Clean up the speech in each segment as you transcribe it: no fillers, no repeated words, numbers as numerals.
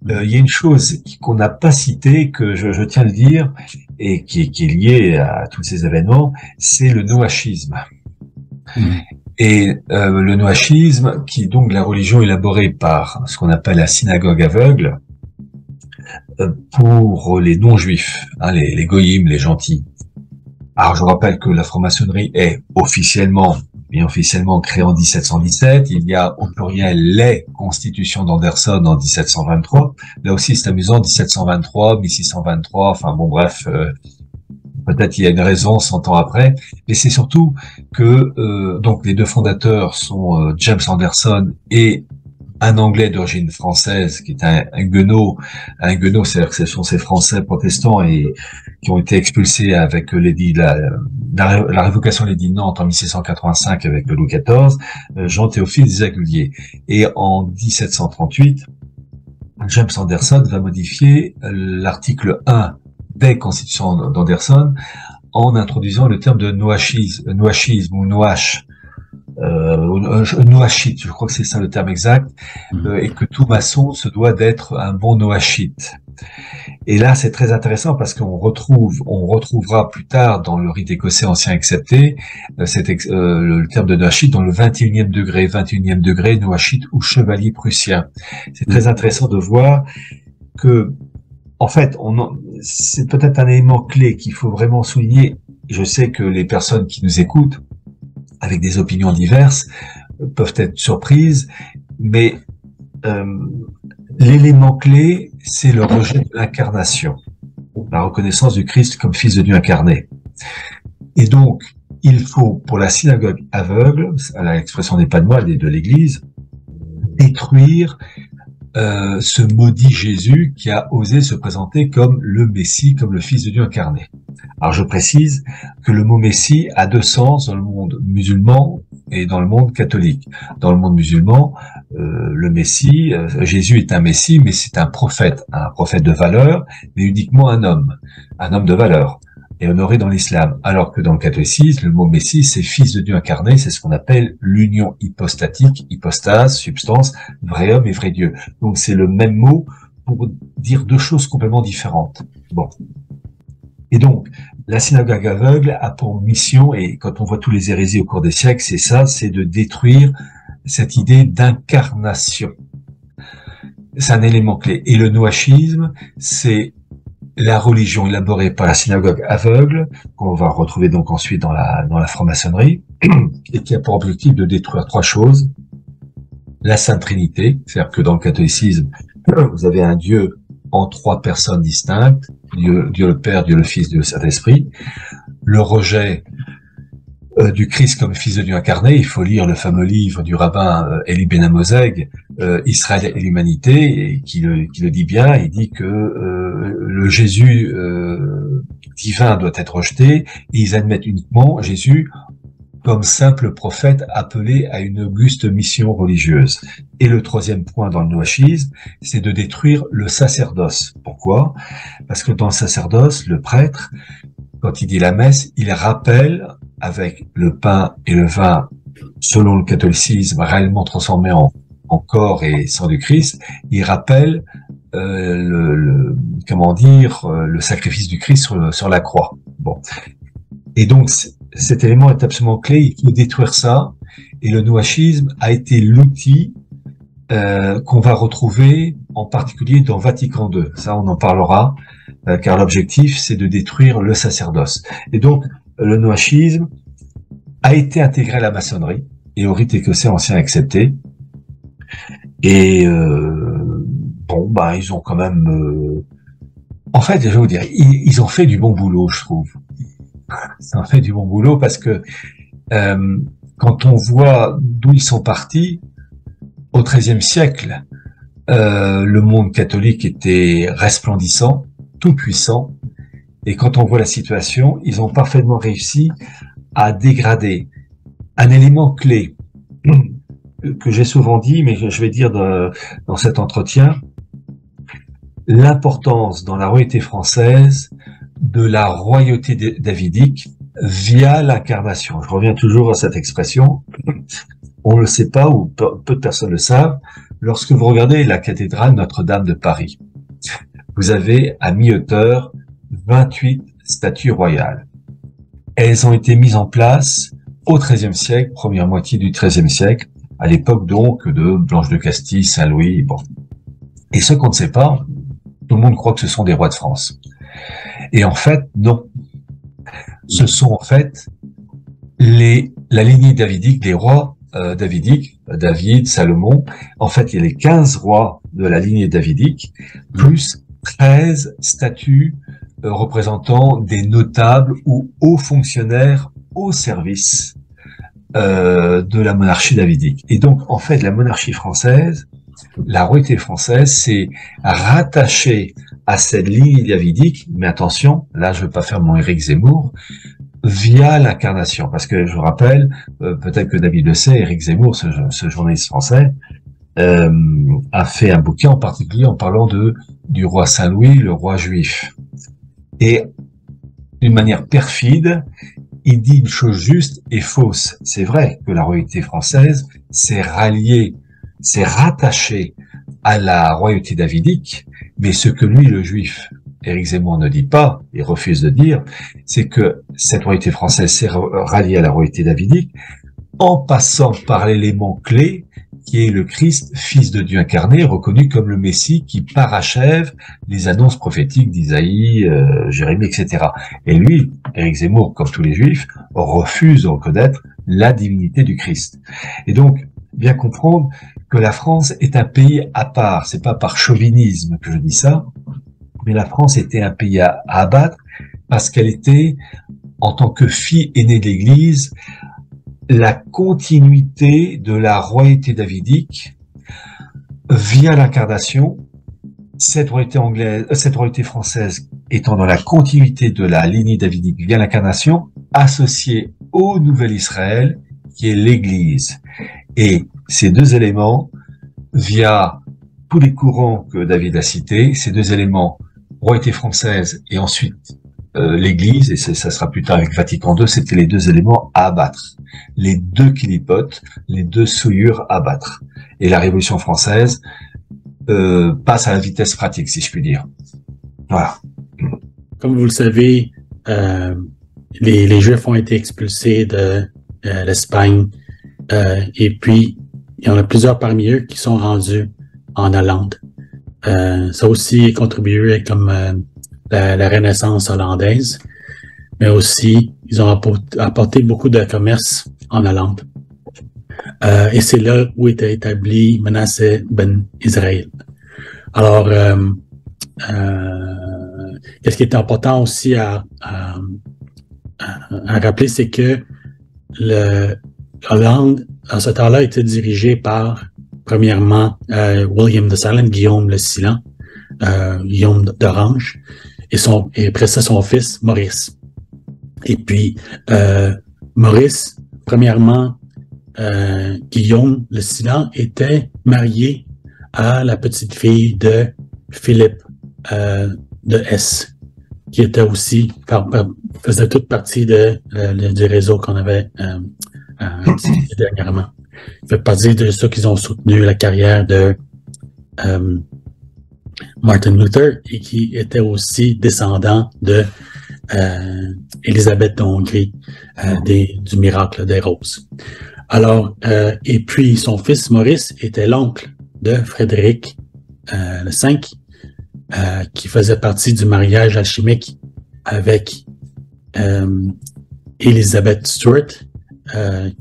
Il y a une chose qu'on n'a pas citée, que je tiens à le dire, et qui est liée à tous ces événements, c'est le noachisme. Mhm. Et le noachisme, qui est donc la religion élaborée par ce qu'on appelle la synagogue aveugle, pour les non-juifs, hein, les goyim, les gentils. Alors je rappelle que la franc-maçonnerie est officiellement créée en 1717. Il y a au pluriel les constitutions d'Anderson en 1723. Là aussi c'est amusant, 1723, 1623, enfin bon bref, peut-être il y a une raison 100 ans après. Mais c'est surtout que donc les deux fondateurs sont James Anderson et un Anglais d'origine française qui est un guenot, c'est-à-dire que ce sont ces Français protestants et qui ont été expulsés avec la révocation de l'édit de Nantes en 1685 avec le Louis XIV, Jean Théophile Desaguliers. Et en 1738, James Anderson va modifier l'article 1 des constitutions d'Anderson en introduisant le terme de noachisme ou noach. Noachite, je crois que c'est ça le terme exact, et que tout maçon se doit d'être un bon noachite. Et là, c'est très intéressant parce on retrouvera plus tard dans le rite écossais ancien accepté, le terme de noachite dans le 21e degré, noachite ou chevalier prussien. C'est très intéressant de voir que, en fait, c'est peut-être un élément clé qu'il faut vraiment souligner. Je sais que les personnes qui nous écoutent, avec des opinions diverses, peuvent être surprises, mais l'élément clé, c'est le rejet de l'incarnation, la reconnaissance du Christ comme Fils de Dieu incarné. Et donc, il faut, pour la synagogue aveugle, l'expression n'est pas de moi, elle est de l'Église, détruire ce maudit Jésus qui a osé se présenter comme le Messie, comme le Fils de Dieu incarné. Alors je précise que le mot Messie a deux sens dans le monde musulman et dans le monde catholique. Dans le monde musulman, le Messie, Jésus est un Messie, mais c'est un prophète de valeur, mais uniquement un homme de valeur, et honoré dans l'islam. Alors que dans le catholicisme, le mot Messie, c'est Fils de Dieu incarné, c'est ce qu'on appelle l'union hypostatique, hypostase, substance, vrai homme et vrai Dieu. Donc c'est le même mot pour dire deux choses complètement différentes. Bon. Et donc, la synagogue aveugle a pour mission, et quand on voit tous les hérésies au cours des siècles, c'est ça, c'est de détruire cette idée d'incarnation. C'est un élément clé. Et le noachisme, c'est la religion élaborée par la synagogue aveugle, qu'on va retrouver donc ensuite dans la franc-maçonnerie, et qui a pour objectif de détruire trois choses. La Sainte Trinité, c'est-à-dire que dans le catholicisme, vous avez un Dieu en trois personnes distinctes, Dieu le Père, Dieu le Fils, Dieu le Saint-Esprit. Le rejet du Christ comme Fils de Dieu incarné, il faut lire le fameux livre du rabbin Elie Ben Amozeg, Israël et l'humanité, et qui le dit bien. Il dit que le Jésus divin doit être rejeté, et ils admettent uniquement Jésus comme simple prophète appelé à une auguste mission religieuse. Et le troisième point dans le noachisme, c'est de détruire le sacerdoce. Pourquoi? Parce que dans le sacerdoce, le prêtre, quand il dit la messe, il rappelle avec le pain et le vin, selon le catholicisme, réellement transformé en corps et sang du Christ, il rappelle le sacrifice du Christ sur la croix. Bon. Et donc, cet élément est absolument clé, il faut détruire ça, et le noachisme a été l'outil qu'on va retrouver en particulier dans Vatican II. Ça, on en parlera, car l'objectif, c'est de détruire le sacerdoce. Et donc, le noachisme a été intégré à la maçonnerie et au rite écossais ancien accepté. Et ils ont quand même... En fait, je vais vous dire, ils ont fait du bon boulot, je trouve. Ça en fait du bon boulot parce que quand on voit d'où ils sont partis, au XIIIe siècle, le monde catholique était resplendissant, tout puissant, et quand on voit la situation, ils ont parfaitement réussi à dégrader un élément clé que j'ai souvent dit, mais je vais dire dans cet entretien, l'importance dans la royauté française de la royauté davidique via l'incarnation. Je reviens toujours à cette expression. On ne le sait pas, ou peu de personnes le savent. Lorsque vous regardez la cathédrale Notre-Dame de Paris, vous avez à mi-hauteur 28 statues royales. Elles ont été mises en place au XIIIe siècle, première moitié du XIIIe siècle, à l'époque donc de Blanche de Castille, Saint-Louis, bon. Et ce qu'on ne sait pas, tout le monde croit que ce sont des rois de France. Et en fait, non. Ce sont en fait la lignée davidique, les rois davidiques, David, Salomon. En fait, il y a les 15 rois de la lignée davidique, plus 13 statues représentant des notables ou hauts fonctionnaires au service de la monarchie davidique. Et donc, en fait, la monarchie française, la royauté française, s'est rattachée à cette ligne davidique, mais attention, là, je ne veux pas faire mon Éric Zemmour, via l'incarnation. Parce que je vous rappelle, peut-être que David le sait, Éric Zemmour, ce journaliste français, a fait un bouquin en particulier en parlant du roi Saint-Louis, le roi juif. Et d'une manière perfide, il dit une chose juste et fausse. C'est vrai que la royauté française s'est rattachée à la royauté davidique, mais ce que lui, le juif, Éric Zemmour ne dit pas, et refuse de dire, c'est que cette royauté française s'est ralliée à la royauté davidique en passant par l'élément clé qui est le Christ, fils de Dieu incarné, reconnu comme le Messie qui parachève les annonces prophétiques d'Isaïe, Jérémie, etc. Et lui, Éric Zemmour, comme tous les Juifs, refuse de reconnaître la divinité du Christ. Et donc, bien comprendre que la France est un pays à part. C'est pas par chauvinisme que je dis ça, mais la France était un pays à abattre parce qu'elle était, en tant que fille aînée de l'Église, la continuité de la royauté davidique via l'incarnation, cette royauté française étant dans la continuité de la lignée davidique via l'incarnation, associée au nouvel Israël, qui est l'Église. Et ces deux éléments, via tous les courants que David a cités, ces deux éléments, royauté française et ensuite l'Église, et ça sera plus tard avec Vatican II, c'était les deux éléments à abattre. Les deux kilipotes, les deux souillures à abattre. Et la Révolution française passe à la vitesse pratique, si je puis dire. Voilà. Comme vous le savez, les Juifs ont été expulsés de l'Espagne, et puis il y en a plusieurs parmi eux qui sont rendus en Hollande. Ça a aussi contribué comme la Renaissance hollandaise, mais aussi ils ont apporté beaucoup de commerce en Hollande. Et c'est là où était établi Manasseh ben Israël. Alors, qu'est-ce qui est important aussi à rappeler, c'est que Hollande, à ce temps-là, était dirigé par, premièrement, William the Silent, Guillaume le Silent, Guillaume d'Orange, et après ça, son fils, Maurice. Et puis, Maurice, premièrement, Guillaume le Silent était marié à la petite fille de Philippe de S, qui était aussi, faisait toute partie du réseau qu'on avait dernièrement. Il fait partie de ceux qui ont soutenu la carrière de Martin Luther et qui était aussi descendant de Élisabeth de Hongrie, du miracle des roses. Alors, et puis son fils Maurice était l'oncle de Frédéric V, qui faisait partie du mariage alchimique avec Elizabeth Stuart,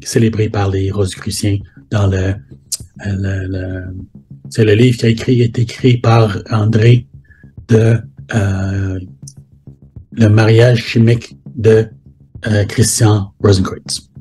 célébrée par les Rosicruciens dans c'est le livre qui est écrit par André de le mariage chimique de Christian Rosenkreutz.